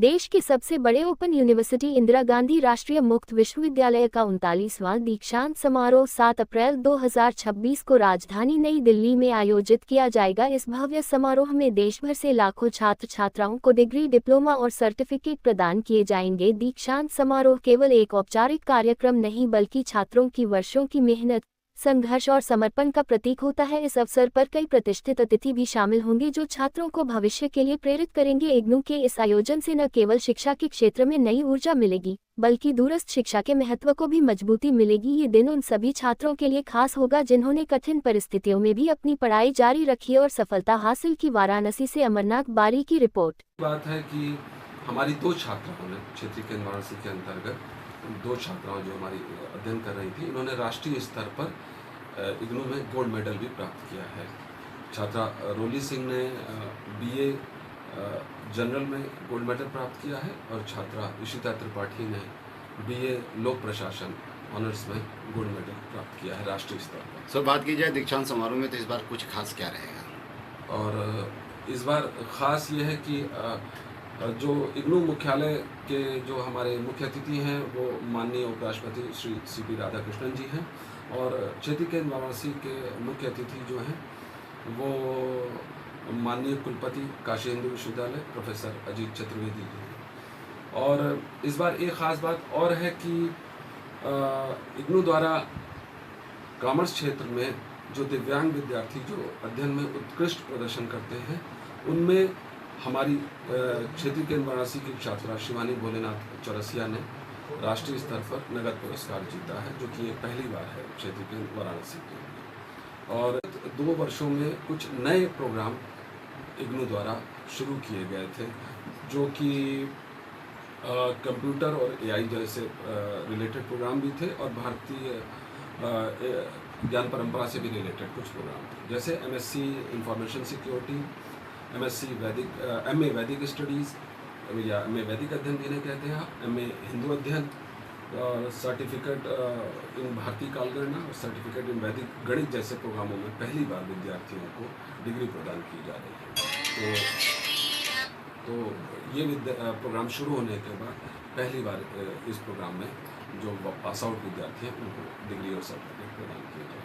देश के सबसे बड़े ओपन यूनिवर्सिटी इंदिरा गांधी राष्ट्रीय मुक्त विश्वविद्यालय का 39वां दीक्षांत समारोह 7 अप्रैल 2026 को राजधानी नई दिल्ली में आयोजित किया जाएगा। इस भव्य समारोह में देश भर से लाखों छात्र छात्राओं को डिग्री, डिप्लोमा और सर्टिफिकेट प्रदान किए जाएंगे। दीक्षांत समारोह केवल एक औपचारिक कार्यक्रम नहीं बल्कि छात्रों की वर्षों की मेहनत, संघर्ष और समर्पण का प्रतीक होता है। इस अवसर पर कई प्रतिष्ठित अतिथि भी शामिल होंगे जो छात्रों को भविष्य के लिए प्रेरित करेंगे। इग्नू के इस आयोजन से न केवल शिक्षा के क्षेत्र में नई ऊर्जा मिलेगी बल्कि दूरस्थ शिक्षा के महत्व को भी मजबूती मिलेगी। ये दिन उन सभी छात्रों के लिए खास होगा जिन्होंने कठिन परिस्थितियों में भी अपनी पढ़ाई जारी रखी और सफलता हासिल की। वाराणसी से अमरनाथ बारी की रिपोर्ट। बात है कि हमारी दो छात्राओं ने क्षेत्रीय केंद्र वाराणसी के अंतर्गत दो छात्राओं जो हमारी अध्ययन कर रही थी, इन्होंने राष्ट्रीय स्तर पर इग्नू में गोल्ड मेडल भी प्राप्त किया है। छात्रा रोली सिंह ने बीए जनरल में गोल्ड मेडल प्राप्त किया है और छात्रा इशिता त्रिपाठी ने बीए लोक प्रशासन ऑनर्स में गोल्ड मेडल प्राप्त किया है राष्ट्रीय स्तर पर। सर, बात की जाए दीक्षांत समारोह में तो इस बार कुछ खास क्या रहेगा? और इस बार ख़ास ये है कि जो इग्नू मुख्यालय के जो हमारे मुख्य अतिथि हैं वो माननीय उपराष्ट्रपति श्री सीपी राधाकृष्णन जी हैं और क्षेत्रीय केंद्र वाराणसी के मुख्य अतिथि जो हैं वो माननीय कुलपति काशी हिंदू विश्वविद्यालय प्रोफेसर अजीत चतुर्वेदी जी हैं। और इस बार एक ख़ास बात और है कि इग्नू द्वारा कॉमर्स क्षेत्र में जो दिव्यांग विद्यार्थी जो अध्ययन में उत्कृष्ट प्रदर्शन करते हैं उनमें हमारी क्षेत्रीय केंद्र वाराणसी की छात्रा शिवानी भोलेनाथ चौरसिया ने राष्ट्रीय स्तर पर नगद पुरस्कार जीता है, जो कि ये पहली बार है क्षेत्रीय केंद्र वाराणसी के। और 2 वर्षों में कुछ नए प्रोग्राम इग्नू द्वारा शुरू किए गए थे जो कि कंप्यूटर और एआई जैसे रिलेटेड प्रोग्राम भी थे और भारतीय ज्ञान परंपरा से भी रिलेटेड कुछ प्रोग्राम थे, जैसे एमएससी इंफॉर्मेशन सिक्योरिटी, एमएससी वैदिक, एमए वैदिक स्टडीज़ या एमए वैदिक अध्ययन जिन्हें कहते हैं, एमए हिंदू अध्ययन, और सर्टिफिकेट इन भारतीय कालगणना और सर्टिफिकेट इन वैदिक गणित जैसे प्रोग्रामों में पहली बार विद्यार्थियों को डिग्री प्रदान की जा रही है। तो ये प्रोग्राम शुरू होने के बाद पहली बार इस प्रोग्राम में जो पास आउट विद्यार्थी हैं उनको डिग्री और सर्टिफिकेट प्रदान किए जाए।